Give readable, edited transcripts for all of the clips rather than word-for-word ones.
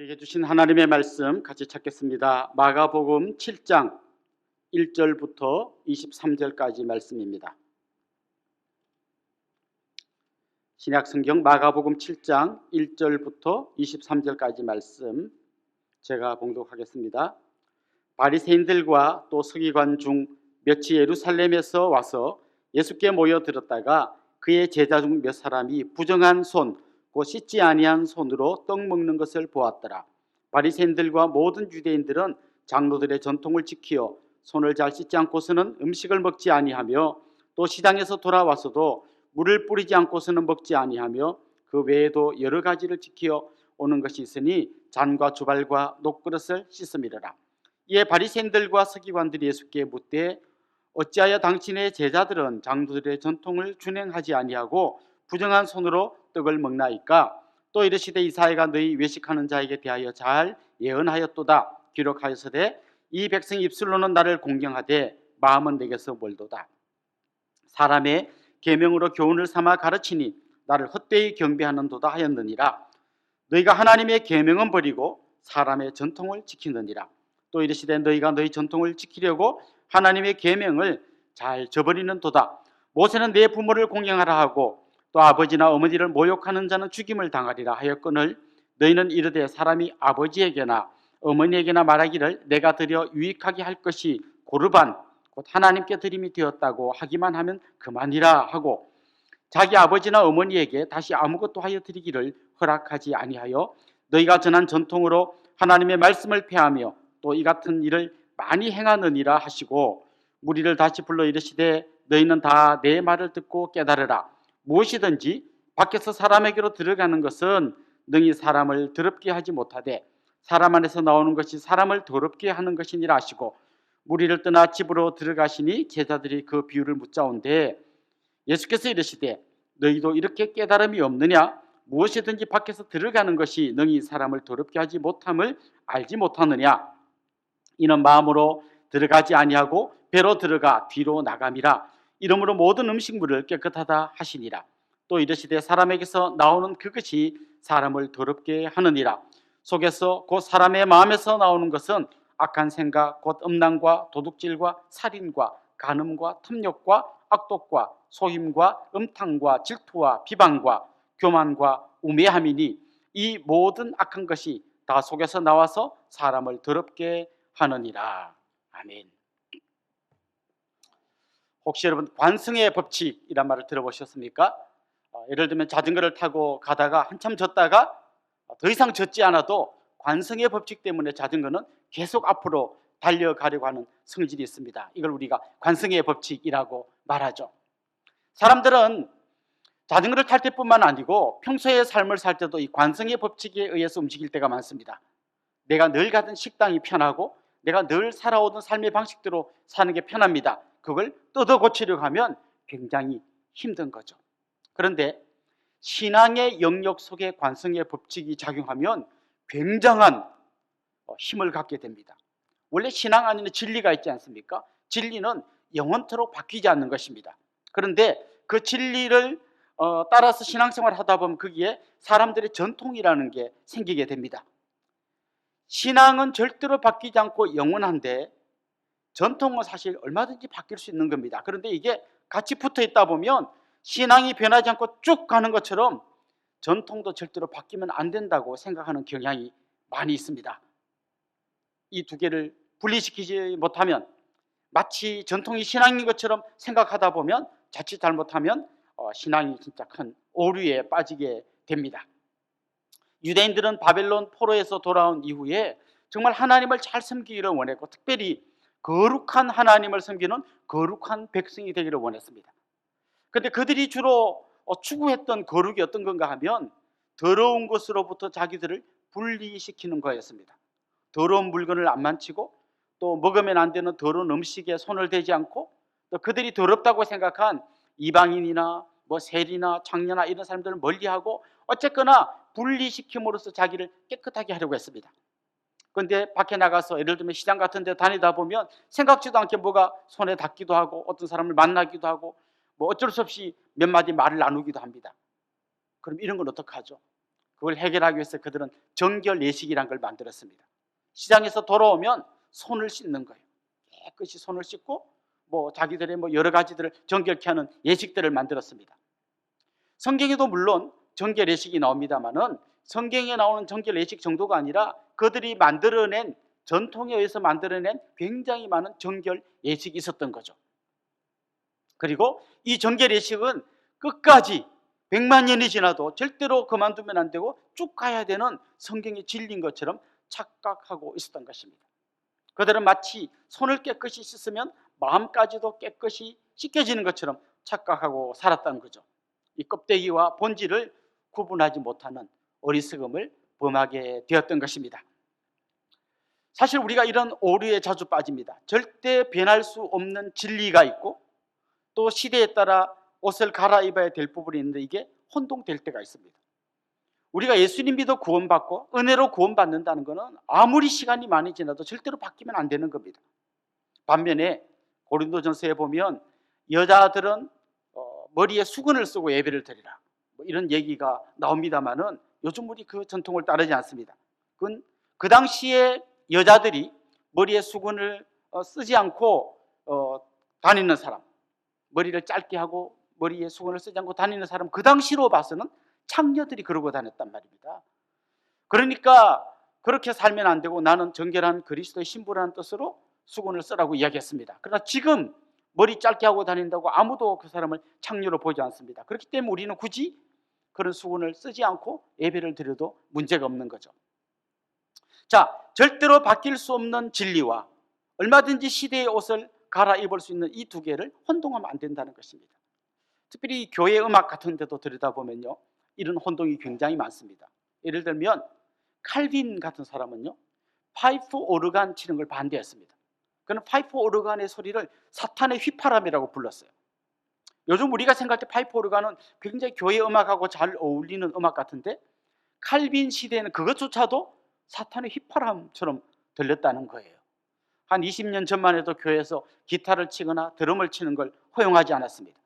우리에게 주신 하나님의 말씀 같이 찾겠습니다. 마가복음 7장 1절부터 23절까지 말씀입니다. 신약성경 마가복음 7장 1절부터 23절까지 말씀 제가 봉독하겠습니다. 바리새인들과 또 서기관 중 몇이 예루살렘에서 와서 예수께 모여들었다가 그의 제자 중 몇 사람이 부정한 손 곧 씻지 아니한 손으로 떡 먹는 것을 보았더라. 바리새인들과 모든 유대인들은 장로들의 전통을 지키어 손을 잘 씻지 않고서는 음식을 먹지 아니하며 또 시장에서 돌아와서도 물을 뿌리지 않고서는 먹지 아니하며 그 외에도 여러 가지를 지키어 오는 것이 있으니 잔과 주발과 녹그릇을 씻음이러라. 이에 바리새인들과 서기관들이 예수께 묻되 어찌하여 당신의 제자들은 장로들의 전통을 준행하지 아니하고 부정한 손으로 떡을 먹나이까? 또 이르시되 이사야가 너희 외식하는 자에게 대하여 잘 예언하였도다. 기록하여서되 이 백성이 입술로는 나를 공경하되 마음은 내게서 멀도다. 사람의 계명으로 교훈을 삼아 가르치니 나를 헛되이 경배하는도다 하였느니라. 너희가 하나님의 계명은 버리고 사람의 전통을 지키느니라. 또 이르시되 너희가 너희 전통을 지키려고 하나님의 계명을 잘 저버리는도다. 모세는 내 부모를 공경하라 하고 또 아버지나 어머니를 모욕하는 자는 죽임을 당하리라 하였거늘 너희는 이르되 사람이 아버지에게나 어머니에게나 말하기를 내가 드려 유익하게 할 것이 고르반 곧 하나님께 드림이 되었다고 하기만 하면 그만이라 하고 자기 아버지나 어머니에게 다시 아무것도 하여 드리기를 허락하지 아니하여 너희가 전한 전통으로 하나님의 말씀을 폐하며 또 이 같은 일을 많이 행하느니라 하시고 무리를 다시 불러 이르시되 너희는 다 내 말을 듣고 깨달으라. 무엇이든지 밖에서 사람에게로 들어가는 것은 능히 사람을 더럽게 하지 못하되 사람 안에서 나오는 것이 사람을 더럽게 하는 것이니라 하시고 무리를 떠나 집으로 들어가시니 제자들이 그 비유를 묻자온데 예수께서 이르시되 너희도 이렇게 깨달음이 없느냐? 무엇이든지 밖에서 들어가는 것이 능히 사람을 더럽게 하지 못함을 알지 못하느냐? 이는 마음으로 들어가지 아니하고 배로 들어가 뒤로 나감이라. 이러므로 모든 음식물을 깨끗하다 하시니라. 또 이르시되 사람에게서 나오는 그것이 사람을 더럽게 하느니라. 속에서 곧 사람의 마음에서 나오는 것은 악한 생각 곧 음란과 도둑질과 살인과 간음과 탐욕과 악독과 소임과 음탕과 질투와 비방과 교만과 우매함이니 이 모든 악한 것이 다 속에서 나와서 사람을 더럽게 하느니라. 아멘. 혹시 여러분 관성의 법칙이란 말을 들어보셨습니까? 예를 들면 자전거를 타고 가다가 한참 졌다가 더 이상 졌지 않아도 관성의 법칙 때문에 자전거는 계속 앞으로 달려가려고 하는 성질이 있습니다. 이걸 우리가 관성의 법칙이라고 말하죠. 사람들은 자전거를 탈 때뿐만 아니고 평소의 삶을 살 때도 이 관성의 법칙에 의해서 움직일 때가 많습니다. 내가 늘 가던 식당이 편하고 내가 늘 살아오던 삶의 방식대로 사는 게 편합니다. 그걸 뜯어 고치려고 하면 굉장히 힘든 거죠. 그런데 신앙의 영역 속에 관성의 법칙이 작용하면 굉장한 힘을 갖게 됩니다. 원래 신앙 안에는 진리가 있지 않습니까? 진리는 영원토록 바뀌지 않는 것입니다. 그런데 그 진리를 따라서 신앙생활을 하다 보면 거기에 사람들의 전통이라는 게 생기게 됩니다. 신앙은 절대로 바뀌지 않고 영원한데 전통은 사실 얼마든지 바뀔 수 있는 겁니다. 그런데 이게 같이 붙어 있다 보면 신앙이 변하지 않고 쭉 가는 것처럼 전통도 절대로 바뀌면 안 된다고 생각하는 경향이 많이 있습니다. 이 두 개를 분리시키지 못하면 마치 전통이 신앙인 것처럼 생각하다 보면 자칫 잘못하면 신앙이 진짜 큰 오류에 빠지게 됩니다. 유대인들은 바벨론 포로에서 돌아온 이후에 정말 하나님을 잘 섬기기를 원했고 특별히 거룩한 하나님을 섬기는 거룩한 백성이 되기를 원했습니다. 그런데 그들이 주로 추구했던 거룩이 어떤 건가 하면 더러운 것으로부터 자기들을 분리시키는 거였습니다. 더러운 물건을 안 만지고 또 먹으면 안 되는 더러운 음식에 손을 대지 않고 또 그들이 더럽다고 생각한 이방인이나 세리나 장녀나 이런 사람들을 멀리하고 어쨌거나 분리시킴으로써 자기를 깨끗하게 하려고 했습니다. 그런데 밖에 나가서 예를 들면 시장 같은 데 다니다 보면 생각지도 않게 뭐가 손에 닿기도 하고 어떤 사람을 만나기도 하고 어쩔 수 없이 몇 마디 말을 나누기도 합니다. 그럼 이런 건 어떡하죠? 그걸 해결하기 위해서 그들은 정결 예식이라는 걸 만들었습니다. 시장에서 돌아오면 손을 씻는 거예요. 깨끗이 손을 씻고 자기들의 여러 가지들을 정결케 하는 예식들을 만들었습니다. 성경에도 물론 정결 예식이 나옵니다만은 성경에 나오는 정결 예식 정도가 아니라 그들이 만들어낸 전통에 의해서 만들어낸 굉장히 많은 정결 예식이 있었던 거죠. 그리고 이 정결 예식은 끝까지 100만 년이 지나도 절대로 그만두면 안 되고 쭉 가야 되는 성경의 진리인 것처럼 착각하고 있었던 것입니다. 그들은 마치 손을 깨끗이 씻으면 마음까지도 깨끗이 씻겨지는 것처럼 착각하고 살았다는 거죠. 이 껍데기와 본질을 구분하지 못하는 어리석음을 범하게 되었던 것입니다. 사실 우리가 이런 오류에 자주 빠집니다. 절대 변할 수 없는 진리가 있고 또 시대에 따라 옷을 갈아입어야 될 부분이 있는데 이게 혼동될 때가 있습니다. 우리가 예수님 믿어 구원받고 은혜로 구원받는다는 것은 아무리 시간이 많이 지나도 절대로 바뀌면 안 되는 겁니다. 반면에 고린도전서에 보면 여자들은 머리에 수건을 쓰고 예배를 드리라 이런 얘기가 나옵니다만은 요즘 우리 그 전통을 따르지 않습니다. 그건 그 당시에 여자들이 머리에 수건을 쓰지 않고 다니는 사람, 머리를 짧게 하고 머리에 수건을 쓰지 않고 다니는 사람, 그 당시로 봐서는 창녀들이 그러고 다녔단 말입니다. 그러니까 그렇게 살면 안 되고 나는 정결한 그리스도의 신부라는 뜻으로 수건을 쓰라고 이야기했습니다. 그러나 지금 머리 짧게 하고 다닌다고 아무도 그 사람을 창녀로 보지 않습니다. 그렇기 때문에 우리는 굳이 그런 수건을 쓰지 않고 예배를 드려도 문제가 없는 거죠. 자, 절대로 바뀔 수 없는 진리와 얼마든지 시대의 옷을 갈아입을 수 있는 이 두 개를 혼동하면 안 된다는 것입니다. 특별히 교회 음악 같은 데도 들여다보면요, 이런 혼동이 굉장히 많습니다. 예를 들면 칼빈 같은 사람은요, 파이프 오르간 치는 걸 반대했습니다. 그는 파이프 오르간의 소리를 사탄의 휘파람이라고 불렀어요. 요즘 우리가 생각할 때 파이프 오르간은 굉장히 교회 음악하고 잘 어울리는 음악 같은데 칼빈 시대에는 그것조차도 사탄의 휘파람처럼 들렸다는 거예요. 한 20년 전만 해도 교회에서 기타를 치거나 드럼을 치는 걸 허용하지 않았습니다.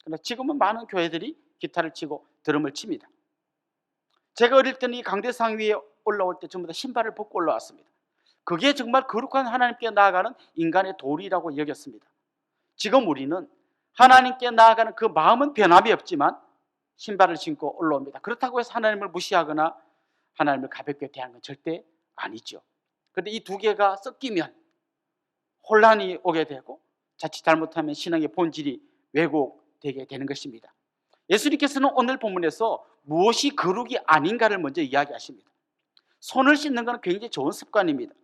그러나 지금은 많은 교회들이 기타를 치고 드럼을 칩니다. 제가 어릴 때는 이 강대상 위에 올라올 때 전부 다 신발을 벗고 올라왔습니다. 그게 정말 거룩한 하나님께 나아가는 인간의 도리라고 여겼습니다. 지금 우리는 하나님께 나아가는 그 마음은 변함이 없지만 신발을 신고 올라옵니다. 그렇다고 해서 하나님을 무시하거나 하나님을 가볍게 대하는 건 절대 아니죠. 그런데 이 두 개가 섞이면 혼란이 오게 되고 자칫 잘못하면 신앙의 본질이 왜곡되게 되는 것입니다. 예수님께서는 오늘 본문에서 무엇이 거룩이 아닌가를 먼저 이야기하십니다. 손을 씻는 것은 굉장히 좋은 습관입니다.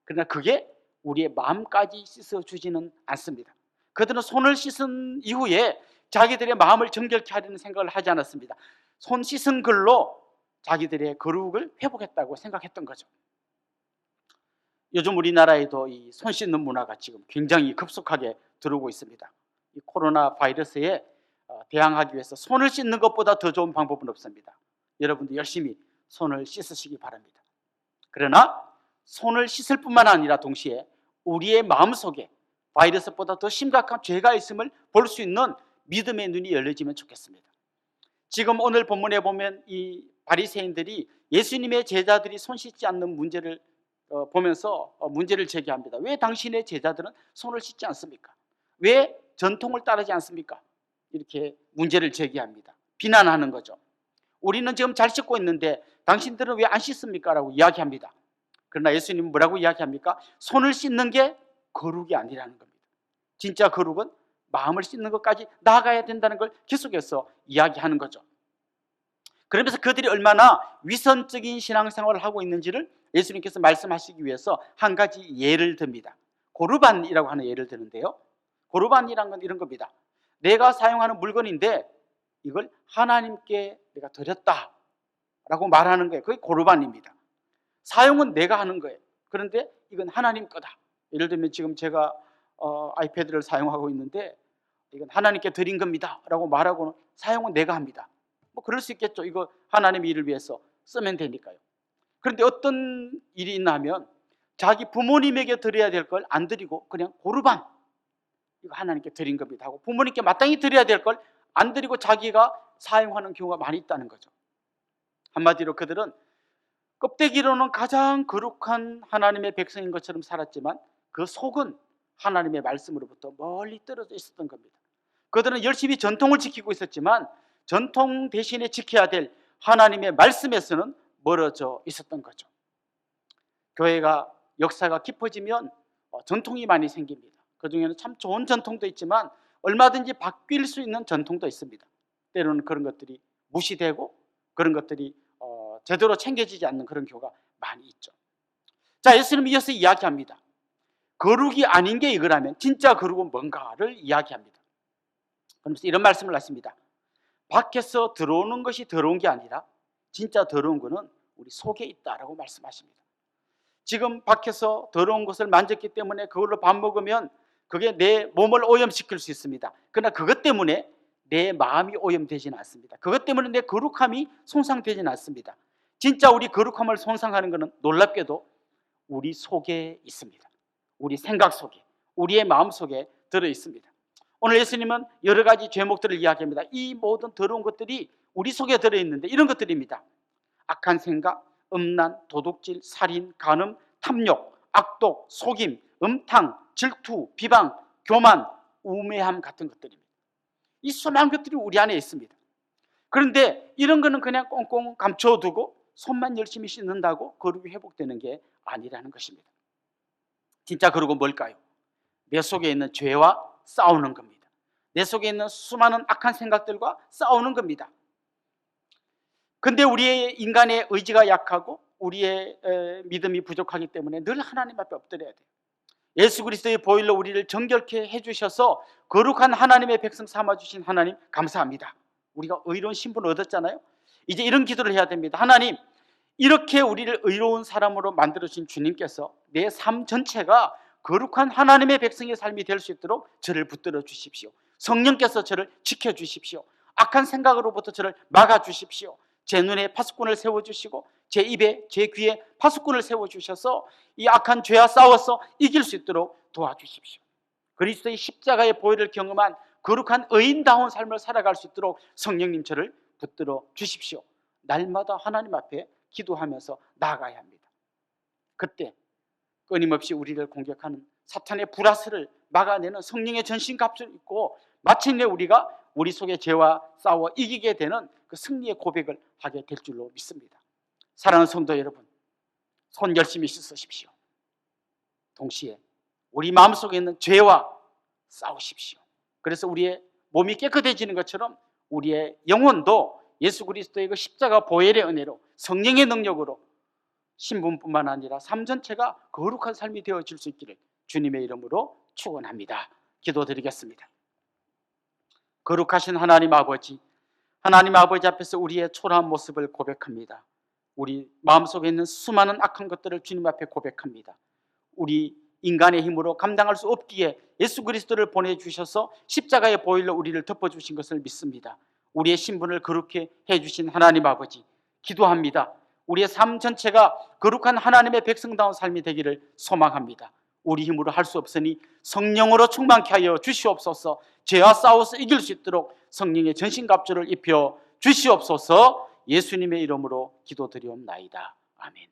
그러나 그게 우리의 마음까지 씻어주지는 않습니다. 그들은 손을 씻은 이후에 자기들의 마음을 정결케 하려는 생각을 하지 않았습니다. 손 씻은 걸로 자기들의 거룩을 회복했다고 생각했던 거죠. 요즘 우리나라에도 이 손 씻는 문화가 지금 굉장히 급속하게 들어오고 있습니다. 이 코로나 바이러스에 대항하기 위해서 손을 씻는 것보다 더 좋은 방법은 없습니다. 여러분도 열심히 손을 씻으시기 바랍니다. 그러나 손을 씻을 뿐만 아니라 동시에 우리의 마음속에 바이러스보다 더 심각한 죄가 있음을 볼 수 있는 믿음의 눈이 열려지면 좋겠습니다. 지금 오늘 본문에 보면 이 바리새인들이 예수님의 제자들이 손 씻지 않는 문제를 보면서 문제를 제기합니다. 왜 당신의 제자들은 손을 씻지 않습니까? 왜 전통을 따르지 않습니까? 이렇게 문제를 제기합니다. 비난하는 거죠. 우리는 지금 잘 씻고 있는데 당신들은 왜 안 씻습니까? 라고 이야기합니다. 그러나 예수님은 뭐라고 이야기합니까? 손을 씻는 게 거룩이 아니라는 겁니다. 진짜 거룩은 마음을 씻는 것까지 나아가야 된다는 걸 계속해서 이야기하는 거죠. 그러면서 그들이 얼마나 위선적인 신앙생활을 하고 있는지를 예수님께서 말씀하시기 위해서 한 가지 예를 듭니다. 고르반이라고 하는 예를 드는데요, 고르반이란 건 이런 겁니다. 내가 사용하는 물건인데 이걸 하나님께 내가 드렸다라고 말하는 거예요. 그게 고르반입니다. 사용은 내가 하는 거예요. 그런데 이건 하나님 거다. 예를 들면 지금 제가 아이패드를 사용하고 있는데 이건 하나님께 드린 겁니다 라고 말하고는 사용은 내가 합니다. 뭐 그럴 수 있겠죠. 이거 하나님의 일을 위해서 쓰면 되니까요. 그런데 어떤 일이 있나 하면 자기 부모님에게 드려야 될 걸 안 드리고 그냥 고르반, 이거 하나님께 드린 겁니다 하고 부모님께 마땅히 드려야 될 걸 안 드리고 자기가 사용하는 경우가 많이 있다는 거죠. 한마디로 그들은 껍데기로는 가장 거룩한 하나님의 백성인 것처럼 살았지만 그 속은 하나님의 말씀으로부터 멀리 떨어져 있었던 겁니다. 그들은 열심히 전통을 지키고 있었지만 전통 대신에 지켜야 될 하나님의 말씀에서는 멀어져 있었던 거죠. 교회가 역사가 깊어지면 전통이 많이 생깁니다. 그 중에는 참 좋은 전통도 있지만 얼마든지 바뀔 수 있는 전통도 있습니다. 때로는 그런 것들이 무시되고 그런 것들이 제대로 챙겨지지 않는 그런 교회가 많이 있죠. 자, 예수님은 이어서 이야기합니다. 거룩이 아닌 게 이거라면 진짜 거룩은 뭔가를 이야기합니다. 그러면서 이런 말씀을 하십니다. 밖에서 들어오는 것이 더러운 게 아니라 진짜 더러운 것은 우리 속에 있다라고 말씀하십니다. 지금 밖에서 더러운 것을 만졌기 때문에 그걸로 밥 먹으면 그게 내 몸을 오염시킬 수 있습니다. 그러나 그것 때문에 내 마음이 오염되지는 않습니다. 그것 때문에 내 거룩함이 손상되지는 않습니다. 진짜 우리 거룩함을 손상하는 것은 놀랍게도 우리 속에 있습니다. 우리 생각 속에, 우리의 마음 속에 들어 있습니다. 오늘 예수님은 여러 가지 죄목들을 이야기합니다. 이 모든 더러운 것들이 우리 속에 들어 있는데 이런 것들입니다. 악한 생각, 음란, 도둑질, 살인, 간음, 탐욕, 악독, 속임, 음탕, 질투, 비방, 교만, 우매함 같은 것들입니다. 이 수많은 것들이 우리 안에 있습니다. 그런데 이런 거는 그냥 꽁꽁 감춰두고 손만 열심히 씻는다고 거룩이 회복되는 게 아니라는 것입니다. 진짜 거룩은 뭘까요? 내 속에 있는 죄와 싸우는 겁니다. 내 속에 있는 수많은 악한 생각들과 싸우는 겁니다. 근데 우리의 인간의 의지가 약하고 우리의 믿음이 부족하기 때문에 늘 하나님 앞에 엎드려야 돼요. 예수 그리스도의 보혈로 우리를 정결케 해주셔서 거룩한 하나님의 백성 삼아주신 하나님 감사합니다. 우리가 의로운 신분을 얻었잖아요. 이제 이런 기도를 해야 됩니다. 하나님, 이렇게 우리를 의로운 사람으로 만들어주신 주님께서 내 삶 전체가 거룩한 하나님의 백성의 삶이 될 수 있도록 저를 붙들어 주십시오. 성령께서 저를 지켜주십시오. 악한 생각으로부터 저를 막아주십시오. 제 눈에 파수꾼을 세워주시고 제 입에 제 귀에 파수꾼을 세워주셔서 이 악한 죄와 싸워서 이길 수 있도록 도와주십시오. 그리스도의 십자가의 보혈을 경험한 거룩한 의인다운 삶을 살아갈 수 있도록 성령님 저를 붙들어 주십시오. 날마다 하나님 앞에 기도하면서 나아가야 합니다. 그때 끊임없이 우리를 공격하는 사탄의 불화살을 막아내는 성령의 전신갑주를 입고 마침내 우리가 우리 속의 죄와 싸워 이기게 되는 그 승리의 고백을 하게 될 줄로 믿습니다. 사랑하는 성도 여러분, 손 열심히 씻으십시오. 동시에 우리 마음속에 있는 죄와 싸우십시오. 그래서 우리의 몸이 깨끗해지는 것처럼 우리의 영혼도 예수 그리스도의 그 십자가 보혈의 은혜로 성령의 능력으로 신분뿐만 아니라 삶 전체가 거룩한 삶이 되어질 수 있기를 주님의 이름으로 축원합니다. 기도드리겠습니다. 거룩하신 하나님 아버지 앞에서 우리의 초라한 모습을 고백합니다. 우리 마음속에 있는 수많은 악한 것들을 주님 앞에 고백합니다. 우리 인간의 힘으로 감당할 수 없기에 예수 그리스도를 보내주셔서 십자가의 보혈로 우리를 덮어주신 것을 믿습니다. 우리의 신분을 거룩히 해주신 하나님 아버지, 기도합니다. 우리의 삶 전체가 거룩한 하나님의 백성다운 삶이 되기를 소망합니다. 우리 힘으로 할 수 없으니 성령으로 충만케 하여 주시옵소서. 죄와 싸워서 이길 수 있도록 성령의 전신갑주를 입혀 주시옵소서. 예수님의 이름으로 기도드리옵나이다. 아멘.